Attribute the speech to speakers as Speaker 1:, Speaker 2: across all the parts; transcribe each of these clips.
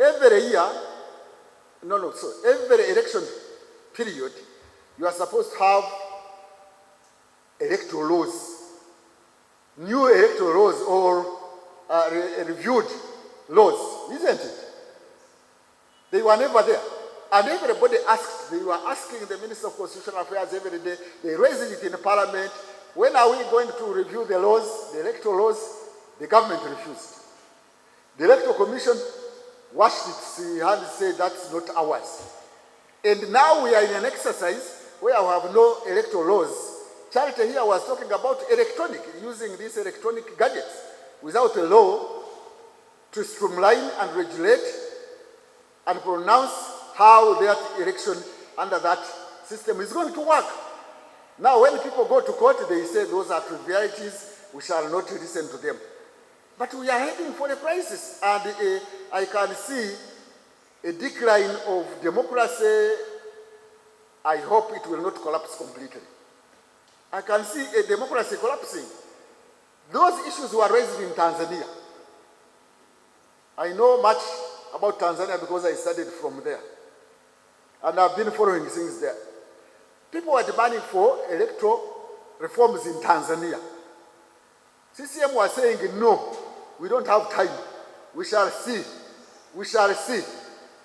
Speaker 1: Every year, every election period, you are supposed to have electoral laws, new electoral laws or reviewed laws, isn't it? They were never there. And everybody asked, they were asking the Minister of Constitutional Affairs every day, they raised it in the Parliament, when are we going to review the laws, the electoral laws? The government refused. The Electoral Commission washed its hands and said that's not ours. And now we are in an exercise where we have no electoral laws. Charity here was talking about electronic, using these electronic gadgets without a law to streamline and regulate and pronounce how that election under that system is going to work. Now, when people go to court, they say those are trivialities, we shall not listen to them. But we are heading for a crisis, and I can see a decline of democracy. I hope it will not collapse completely. I can see a democracy collapsing. Those issues were raised in Tanzania. I know much about Tanzania because I studied from there. And I've been following things there. People were demanding for electoral reforms in Tanzania. CCM was saying, no, we don't have time. We shall see. We shall see.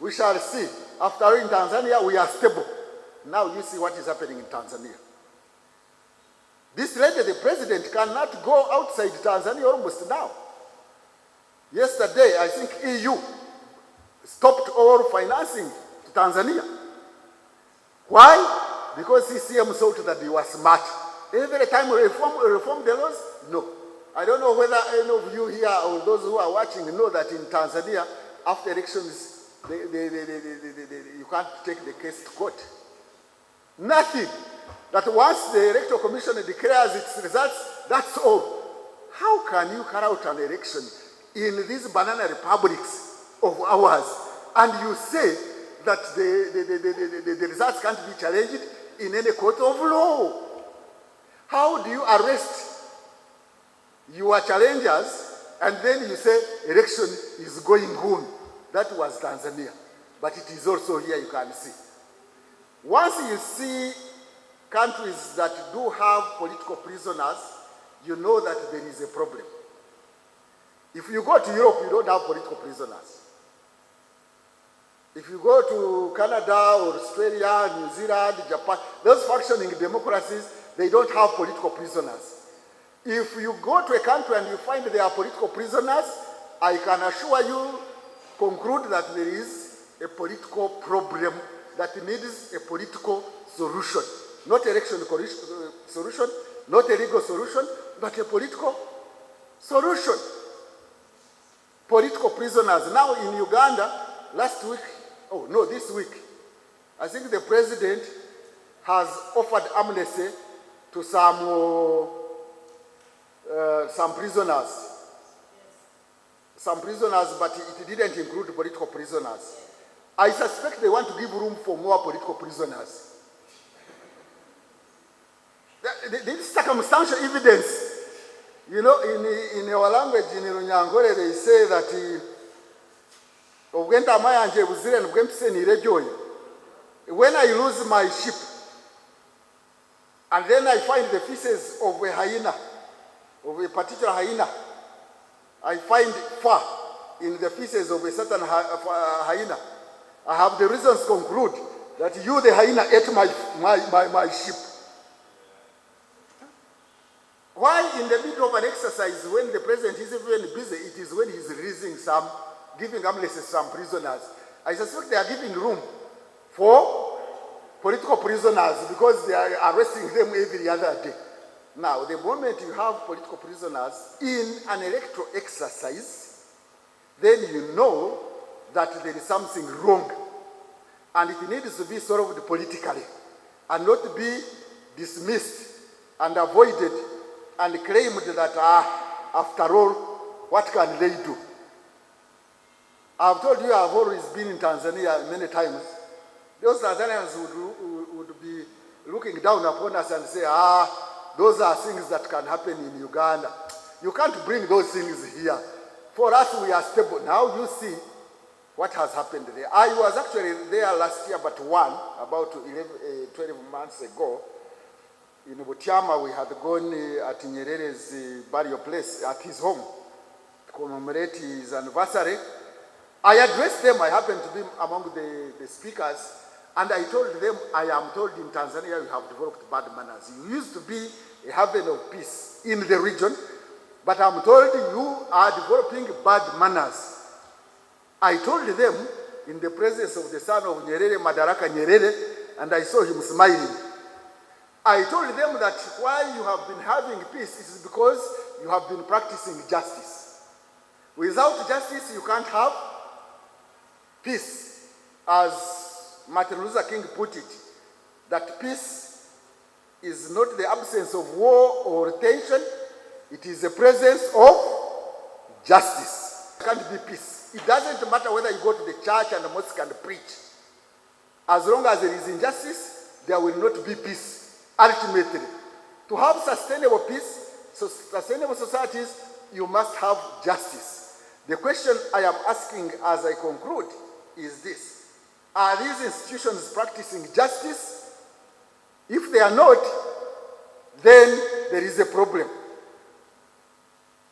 Speaker 1: We shall see. After all, in Tanzania, we are stable. Now you see what is happening in Tanzania. This lady, the president, cannot go outside Tanzania almost now. Yesterday, I think EU stopped all financing to Tanzania. Why? Because CCM thought that he was smart. Every time we reform the laws? No. I don't know whether any of you here or those who are watching know that in Tanzania, after elections, you can't take the case to court. Nothing. That once the Electoral Commission declares its results, that's all. How can you carry out an election in these banana republics of ours and you say that the results can't be challenged in any court of law? How do you arrest your challengers and then you say election is going on? That was Tanzania, but it is also here, you can see. Once you see countries that do have political prisoners, you know that there is a problem. If you go to Europe, you don't have political prisoners. If you go to Canada or Australia, New Zealand, Japan, those functioning democracies, they don't have political prisoners. If you go to a country and you find there are political prisoners, I can assure you, conclude that there is a political problem that needs a political solution. Not election solution, not a legal solution, but a political solution. Political prisoners. Now in Uganda, this week, I think the president has offered amnesty to some prisoners. Some prisoners, but it didn't include political prisoners. I suspect they want to give room for more political prisoners. This is circumstantial evidence. You know, in our language, in Munyankole, they say that when I lose my sheep, and then I find the feces of a hyena, of a particular hyena, I find fur in the feces of a certain hyena, I have the reasons to conclude that you, the hyena, ate my sheep. Why in the middle of an exercise, when the president is even busy, it is when he's releasing giving amnesty to some prisoners. I suspect they are giving room for political prisoners because they are arresting them every other day. Now, the moment you have political prisoners in an electoral exercise, then you know that there is something wrong and it needs to be solved politically and not be dismissed and avoided and claimed that, after all, what can they do? I've told you I've always been in Tanzania many times. Those Tanzanians would be looking down upon us and say, those are things that can happen in Uganda. You can't bring those things here. For us, we are stable. Now you see, what has happened there. I was actually there last year, but about 12 months ago. In Butiama, we had gone at Nyerere's burial place, at his home, to commemorate his anniversary. I addressed them. I happened to be among the speakers, and I told them, I am told in Tanzania you have developed bad manners. You used to be a haven of peace in the region, but I'm told you are developing bad manners. I told them in the presence of the son of Nyerere, Madaraka Nyerere, and I saw him smiling. I told them that why you have been having peace is because you have been practicing justice. Without justice, you can't have peace. As Martin Luther King put it, that peace is not the absence of war or tension, it is the presence of justice. It can't be peace. It doesn't matter whether you go to the church and the mosque and preach. As long as there is injustice, there will not be peace. Ultimately, to have sustainable peace, sustainable societies, you must have justice. The question I am asking as I conclude is this: are these institutions practicing justice? If they are not, then there is a problem.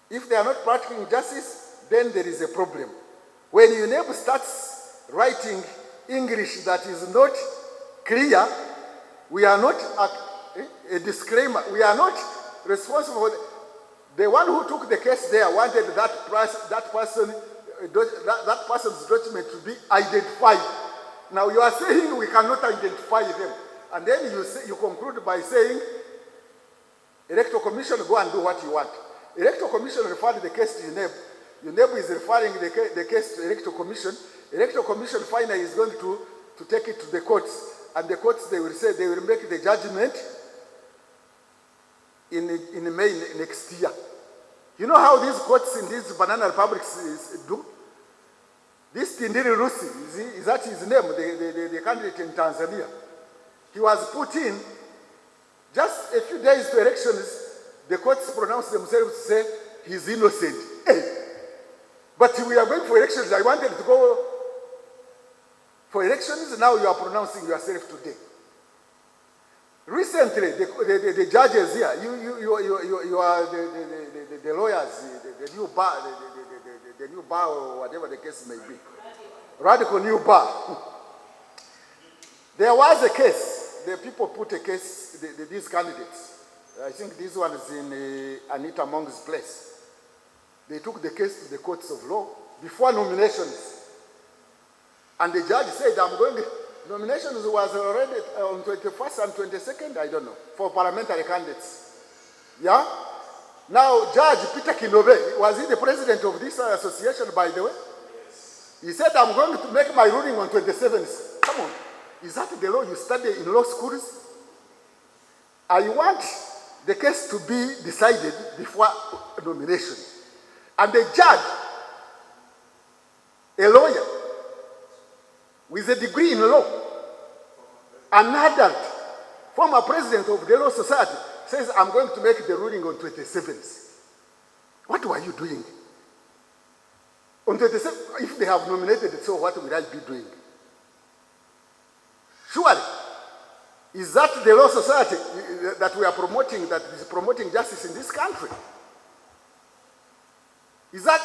Speaker 1: If they are not practicing justice, then there is a problem. When UNEP starts writing English that is not clear, we are not a disclaimer. We are not responsible for the one who took the case there wanted that person's document to be identified. Now you are saying we cannot identify them, and then you conclude by saying, Electoral Commission, go and do what you want. Electoral Commission referred the case to UNEP. UNEP is referring the case to Electoral Commission. Electoral Commission finally is going to take it to the courts, and the courts, they will say they will make the judgment in May next year. You know how these courts in these banana republics do? This Tindiri Rusi, is that his name, the candidate in Tanzania? He was put in just a few days to elections. The courts pronounced themselves to say he's innocent. Hey. But we are going for elections. I wanted to go for elections. Now you are pronouncing yourself today. Recently, the judges here, you are the lawyers, the new bar, the new bar, or whatever the case may be. Radical new bar. There was a case. The people put a case, these candidates. I think this one is in Anita Mong's place. They took the case to the courts of law before nominations. And the judge said, nominations was already on 21st and 22nd, I don't know, for parliamentary candidates. Yeah? Now, Judge Peter Kinobe, was he the president of this association, by the way? Yes. He said, I'm going to make my ruling on 27th. Come on. Is that the law you study in law schools? I want the case to be decided before nomination. And the judge, a lawyer, with a degree in law, an adult, former president of the Law Society, says, I'm going to make the ruling on 27th. What were you doing? On 27th, if they have nominated it, so what will I be doing? Surely, is that the Law Society that we are promoting, that is promoting justice in this country? Is that,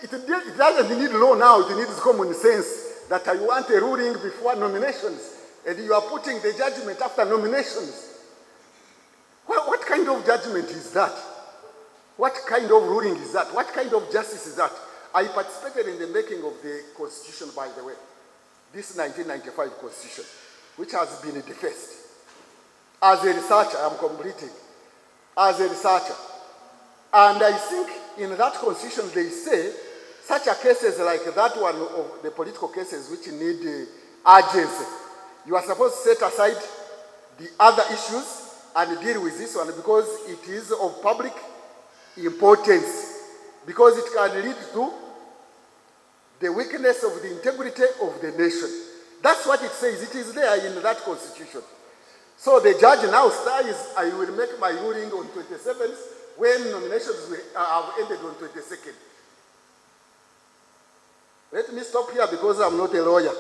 Speaker 1: it doesn't need law now, it needs common sense. That I want a ruling before nominations, and you are putting the judgment after nominations. What kind of judgment is that? What kind of ruling is that? What kind of justice is that? I participated in the making of the Constitution, by the way, this 1995 Constitution, which has been defaced. As a researcher, I'm completing. As a researcher. And I think in that Constitution they say such a cases like that one of the political cases which need urgency, you are supposed to set aside the other issues and deal with this one because it is of public importance, because it can lead to the weakness of the integrity of the nation. That's what it says. It is there in that Constitution. So the judge now says, I will make my ruling on 27th when nominations have ended on 22nd. Let me stop here because I'm not a lawyer.